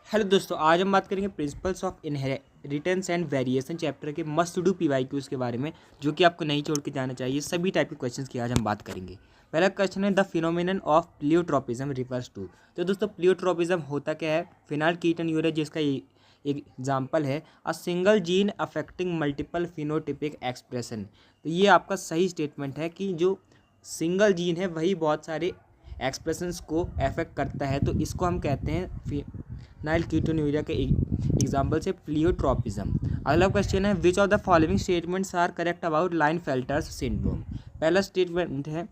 Hello दोस्तों, आज हम बात करेंगे principles of inheritance and variation chapter के मस्ट डू पीवाईक्यूज के बारे में, जो कि आपको नहीं छोड़ के जाना चाहिए। सभी टाइप के क्वेश्चंस की आज हम बात करेंगे। पहला क्वेश्चन है the phenomenon of pleiotropism refers to. तो दोस्तों प्लियोट्रोपिज्म होता क्या है? फिनाइलकीटोन्यूरिया जिसका एक एग्जाम्पल है a single gene affecting multiple phenotypic expression. तो ये आपका सही स्टेटमेंट है कि जो सिंगल जीन है वही बहुत सारे एक्सप्रेशंस को अफेक्ट करता है। तो इसको हम कहते हैं फिनाइलकीटोन्यूरिया के एग्जाम्पल से प्लियोट्रोपिज्म। अगला क्वेश्चन है which of the following statements are correct about Klinefelter's syndrome. पहला स्टेटमेंट है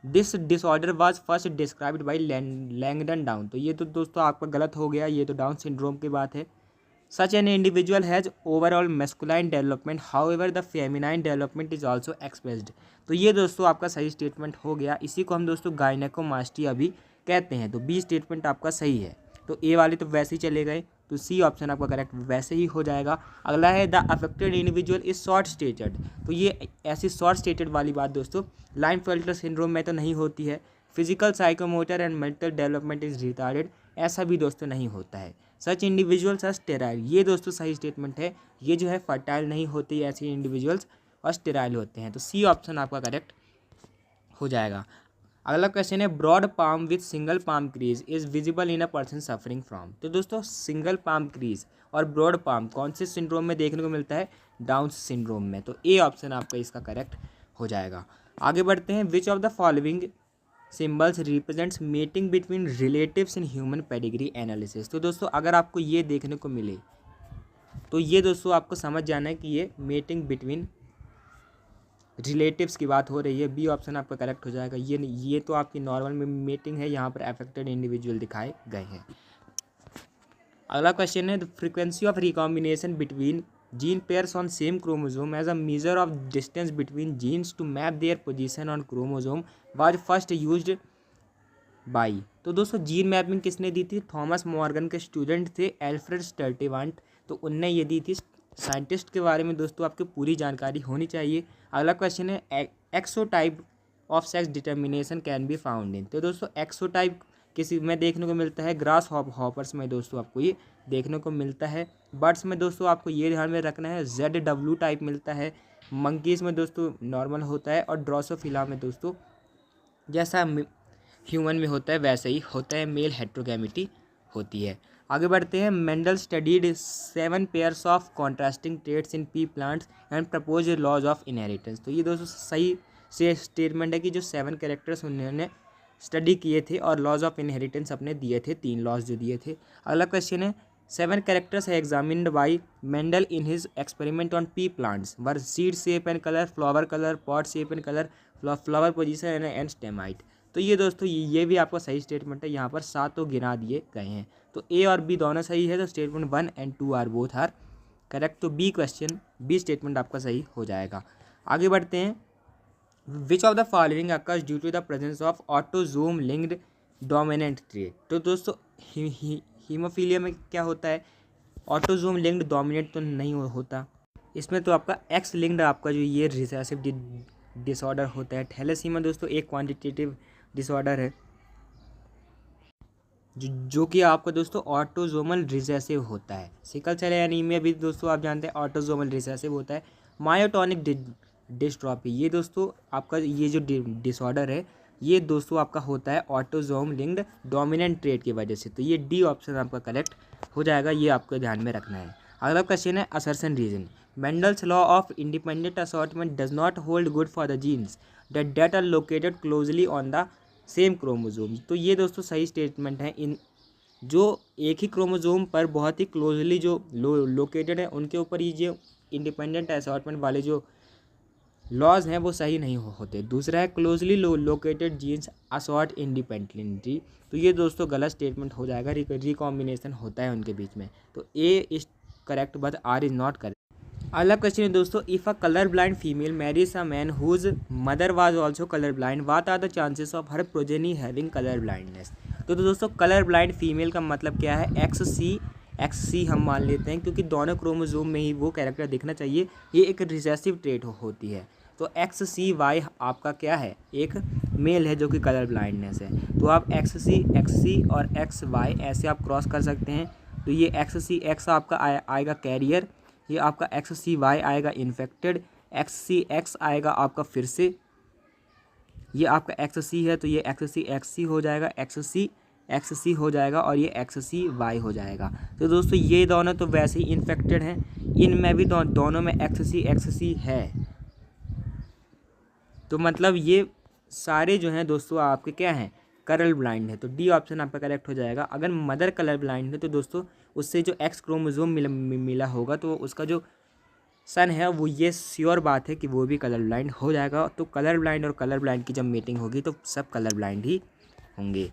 this disorder was first described by Langdon Down. तो ये तो दोस्तों आपका गलत हो गया, ये तो डाउन सिंड्रोम की बात है। Such an individual has overall masculine development however the feminine development is also expressed. तो ये दोस्तों आपका सही स्टेटमेंट हो गया। इसी को हम दोस्तों गायनेकोमास्टिया भी कहते हैं। तो बी स्टेटमेंट आपका सही है। तो ए वाले तो वैसे ही चले गए, तो सी ऑप्शन आपका करेक्ट वैसे ही हो जाएगा। अगला है the affected individual is short stated. तो ये ऐसी शॉर्ट स्टेटेड वाली बात दोस्तों लाइनफेल्टर सिंड्रोम में तो नहीं होती है। Physical psychomotor and mental development is retarded, ऐसा भी दोस्तों नहीं होता है। सच इंडिविजुअल्स आर स्टेराइल, ये दोस्तों सही स्टेटमेंट है। ये जो है फर्टाइल नहीं होती, ऐसे इंडिविजुअल्स और स्टेराइल होते हैं। तो सी ऑप्शन आपका करेक्ट हो जाएगा। अगला क्वेश्चन है broad palm with single palm crease is visible in a person suffering from. तो दोस्तों सिंगल पाम क्रीज और ब्रॉड पाम कौन से सिंड्रोम में देखने को मिलता है? डाउन सिंड्रोम में। तो ए ऑप्शन आपका इसका करेक्ट हो जाएगा। आगे बढ़ते हैं which of the following symbols represents mating between relatives in human pedigree analysis. तो दोस्तों अगर आपको ये देखने को मिले तो ये दोस्तों आपको समझ जाना है कि ये मेटिंग बिटवीन रिलेटिव्स की बात हो रही है। बी ऑप्शन आपका करेक्ट हो जाएगा। ये तो आपकी नॉर्मल में मीटिंग है, यहाँ पर अफेक्टेड इंडिविजुअल दिखाए गए हैं। अगला क्वेश्चन है the frequency of recombination between gene pairs on same chromosome as a measure of distance between genes to map their position on chromosome was first used by. तो दोस्तों जीन मैपिंग किसने दी थी? थॉमस मॉर्गन के student थे Alfred Sturtevant, तो उनने ये दी थी। साइंटिस्ट के बारे में दोस्तों आपको पूरी जानकारी होनी चाहिए। अगला क्वेश्चन है XO type of sex determination can be found in. तो दोस्तों एक्सोटाइप किसी में देखने को मिलता है? ग्रास हॉपर्स में दोस्तों आपको ये देखने को मिलता है। बर्ड्स में दोस्तों आपको ये ध्यान में रखना है ZW टाइप मिलता है। मंकीज़ में दोस्तों नॉर्मल होता है, और ड्रोसोफिला में दोस्तों जैसा ह्यूमन में होता है वैसे ही होता है, मेल हेट्रोगैमिटी होती है। आगे बढ़ते हैं Mendel studied 7 pairs of contrasting traits in pea plants and propose laws of inheritance. तो ये दोस्तों सही से स्टेटमेंट है कि जो 7 कैरेक्टर्स उन्होंने स्टडी किए थे और लॉज ऑफ इनहेरिटेंस अपने दिए थे, 3 लॉज जो दिए थे। अगला क्वेश्चन है 7 कैरेक्टर्स है examined by Mendel in his experiment on P plants were seed shape and colour, flower colour, pot shape and colour, flower position and stem height. तो ये दोस्तों ये भी आपका सही स्टेटमेंट है। यहाँ पर 7 गिना दिए गए हैं। तो ए और बी दोनों सही है। तो statement 1 and 2 are both are correct. तो बी स्टेटमेंट आपका सही हो जाएगा। आगे बढ़ते हैं which of the following occurs due to the presence of autosome linked dominant trait. तो दोस्तों हीमोफीलिया में क्या होता है? ऑटोजोम लिंक्ड डोमिनेंट तो नहीं होता इसमें, तो आपका एक्स लिंक्ड आपका जो ये रिसेसिव डिसऑर्डर होता है। थैलेसीमिया दोस्तों एक क्वांटिटेटिव डिसऑर्डर है जो कि आपका दोस्तों ऑटोजोमल रिसेसिव होता है। सिकल सेल एनीमिया भी दोस्तों आप जानते हैं ऑटोजोमल रिसेसिव होता है। मायोटोनिक डिस्ट्रॉफी ये दोस्तों आपका ये जो डिसऑर्डर है ये दोस्तों आपका होता है ऑटोजोम लिंक्ड डोमिनेंट ट्रेट की वजह से। तो ये डी ऑप्शन आपका करेक्ट हो जाएगा, ये आपको ध्यान में रखना है। अगला क्वेश्चन है assertion reason Mendel's law of independent assortment does not hold good for the genes that are located closely on the same chromosome. तो ये दोस्तों सही स्टेटमेंट है। इन जो एक ही क्रोमोजोम पर बहुत ही क्लोजली जो लोकेटेड है उनके ऊपर ये जो इंडिपेंडेंट असॉर्टमेंट वाले जो लॉज हैं वो सही नहीं होते। दूसरा है closely located genes assort independently. तो ये दोस्तों गलत स्टेटमेंट हो जाएगा, रिकॉम्बिनेशन होता है उनके बीच में। तो A is correct but R is not correct. अगला क्वेश्चन है दोस्तों if a colour blind female marries a man whose mother was also colour blind what are the chances of her progeny having colour blindness. तो दोस्तों colour blind female का मतलब क्या है? X सी हम मान लेते हैं क्योंकि दोनों क्रोमोजोम में ही वो कैरेक्टर दिखना चाहिए। ये एक रिसेसिव ट्रेट होती है। तो XCY आपका क्या है? एक मेल है जो कि कलर ब्लाइंडनेस है। तो आप XC और XY ऐसे आप क्रॉस कर सकते हैं। तो ये XCX आपका आएगा कैरियर, ये आपका XCY आएगा इन्फेक्टेड, XCX आएगा आपका फिर से, ये आपका XC है तो ये XCXC हो जाएगा, XC हो जाएगा और ये XCY हो जाएगा। तो दोस्तों ये दोनों तो वैसे ही इन्फेक्टेड हैं, इनमें भी दोनों में XC है, तो मतलब ये सारे जो हैं दोस्तों आपके क्या हैं, कलर ब्लाइंड है। तो डी ऑप्शन आपका करेक्ट हो जाएगा। अगर मदर कलर ब्लाइंड है तो दोस्तों उससे जो X क्रोमोसोम मिला होगा तो उसका जो सन है वो, ये श्योर बात है कि वो भी कलर ब्लाइंड हो जाएगा। तो कलर ब्लाइंड और कलर ब्लाइंड की जब मीटिंग होगी तो सब कलर ब्लाइंड ही होंगे।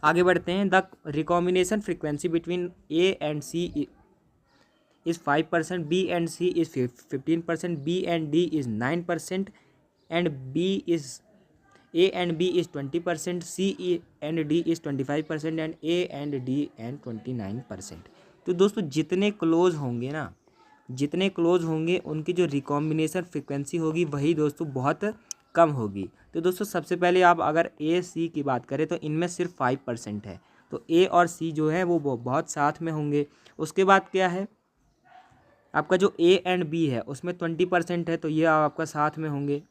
आगे बढ़ते हैं। The recombination frequency between A and C is 5%, B and C is 15%, B and D is 9%, and A and B is 20%, C and D is 25%, and A and D and 29%। तो दोस्तों जितने close होंगे ना, जितने close होंगे उनकी जो recombination frequency होगी वही दोस्तों बहुत कम होगी। तो दोस्तों सबसे पहले आप अगर A C की बात करें तो इनमें सिर्फ 5% है, तो A और C जो है वो बहुत साथ में होंगे। उसके बाद क्या है, आपका जो A एंड B है उसमें 20% है, तो ये आपका साथ में होंगे,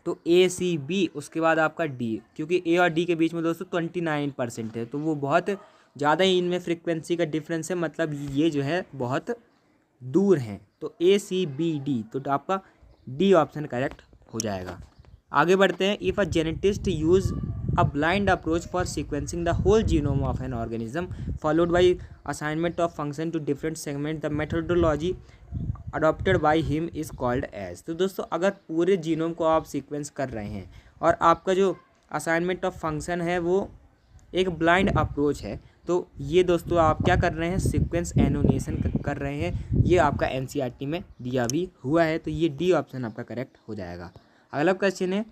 तो ACB। उसके बाद आपका D, क्योंकि A और D के बीच में दोस्तों 29% है, तो वो बहुत ज़्यादा ही इनमें फ्रीक्वेंसी का डिफरेंस है, मतलब ये जो है बहुत दूर हैं। तो ACBD, तो आपका D ऑप्शन करेक्ट हो जाएगा। आगे बढ़ते हैं। If a geneticist use a blind approach for sequencing the whole genome of an organism followed by assignment of function to different segment, the methodology adopted by him is called as. तो दोस्तों अगर पूरे genome को आप sequence कर रहे हैं और आपका जो असाइनमेंट ऑफ फंक्शन है वो एक ब्लाइंड अप्रोच है, तो ये दोस्तों आप क्या कर रहे हैं, सीक्वेंस एनोनेशन कर रहे हैं। ये आपका NCERT में दिया भी हुआ है, तो ये D ऑप्शन आपका करेक्ट हो जाएगा। अगला क्वेश्चन है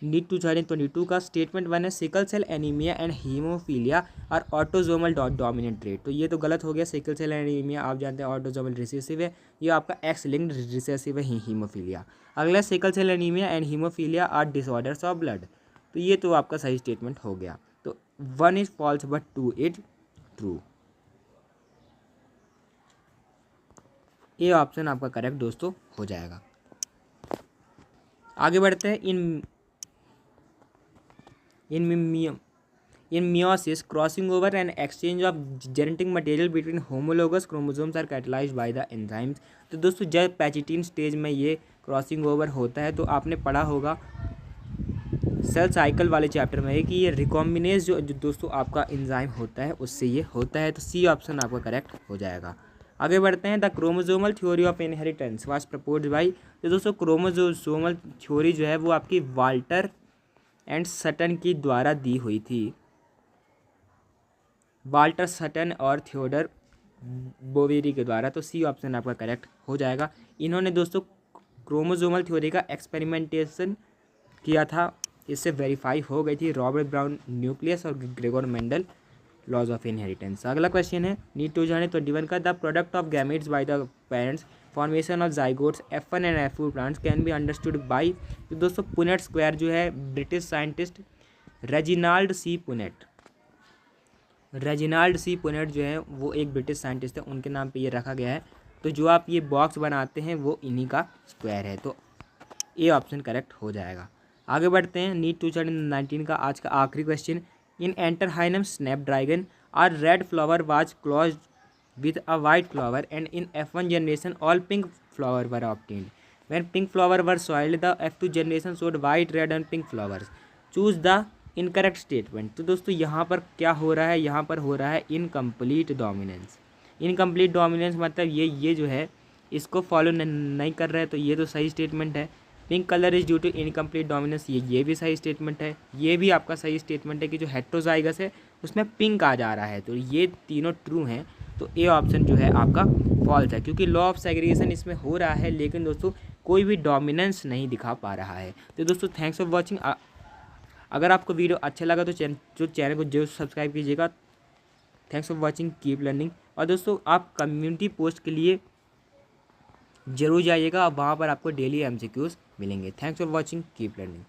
नीट 2022 का स्टेटमेंट 1 है, sickle cell anaemia and haemophilia और ऑटोजोमल डोमिनेंट ट्रेट। तो ये तो गलत हो गया। सिकल सेल एनीमिया आप जानते हैं ऑटोजोमल रिसेसिव है, ये आपका X लिंक्ड रिसेसिव है हीमोफीलिया। अगला sickle cell anaemia and haemophilia are disorders of blood. तो ये तो आपका सही स्टेटमेंट हो गया। तो 1 is false but 2 is true. ये ऑप्शन आपका करेक्ट दोस्तों हो जाएगा। आगे बढ़ते हैं। In meiosis, crossing over and exchange of genetic material between homologous chromosomes are catalyzed by the enzymes। तो दोस्तों जब पैचिटिन स्टेज में ये क्रॉसिंग ओवर होता है तो आपने पढ़ा होगा सेल साइकिल वाले चैप्टर में है कि ये रिकॉम्बिनेज जो दोस्तों आपका एंजाइम होता है उससे ये होता है। तो C ऑप्शन आपका करेक्ट हो जाएगा। आगे बढ़ते हैं। The chromosomal theory of inheritance was proposed by. तो दोस्तों क्रोमोजोमल थ्योरी जो है वो आपकी वाल्टर एंड सटन की द्वारा दी हुई थी। वाल्टर सटन और थियोडर बोवेरी के द्वारा। तो C ऑप्शन आपका करेक्ट हो जाएगा। इन्होंने दोस्तों क्रोमोजोमल थ्योरी का एक्सपेरिमेंटेशन किया था, इससे वेरीफाई हो गई थी। रॉबर्ट ब्राउन न्यूक्लियस और Gregor Mendel laws of inheritance. अगला क्वेश्चन है नीट 2021 का, the product of gametes by the parents formation of zygotes F1 and F2 plants can be understood by. तो दोस्तों पुनेट स्क्वायर जो है British scientist Reginald C Punnett जो है वो एक ब्रिटिश साइंटिस्ट है, उनके नाम पे ये रखा गया है। तो जो आप ये बॉक्स बनाते हैं वो इन्हीं का स्क्वायर है, तो ए ऑप्शन करेक्ट हो जाएगा। आगे बढ़ते हैं। नीट 2019 का आज का आखिरी question. In antirrhinum snapdragon are red flower was crossed with a white flower, and in F1 generation all pink flower were obtained. When pink flower were soiled, the F2 generation showed white, red and pink flowers. Choose the incorrect statement। तो दोस्तों यहाँ पर क्या हो रहा है, यहाँ पर हो रहा है इनकम्प्लीट डोमिनेंस। इनकम्प्लीट डोमिनेंस मतलब ये जो है इसको फॉलो नहीं कर रहा है, तो ये तो सही स्टेटमेंट है। Pink colour is due to incomplete dominance, ये भी सही स्टेटमेंट है। ये भी आपका सही स्टेटमेंट है कि जो हेट्रोजाइगस है उसमें पिंक आ जा रहा है, तो ये तीनों ट्रू हैं। तो ए ऑप्शन जो है आपका फॉल्स है, क्योंकि लॉ ऑफ सेग्रीगेशन इसमें हो रहा है लेकिन दोस्तों कोई भी डोमिनेंस नहीं दिखा पा रहा है। तो दोस्तों थैंक्स फॉर वॉचिंग। अगर आपको वीडियो अच्छा लगा तो चैनल को जरूर सब्सक्राइब कीजिएगा। Thanks for watching, keep learning. और दोस्तों आप कम्युनिटी पोस्ट के लिए जरूर जाइएगा, वहाँ पर आपको डेली MCQs मिलेंगे। Thanks for watching, keep learning.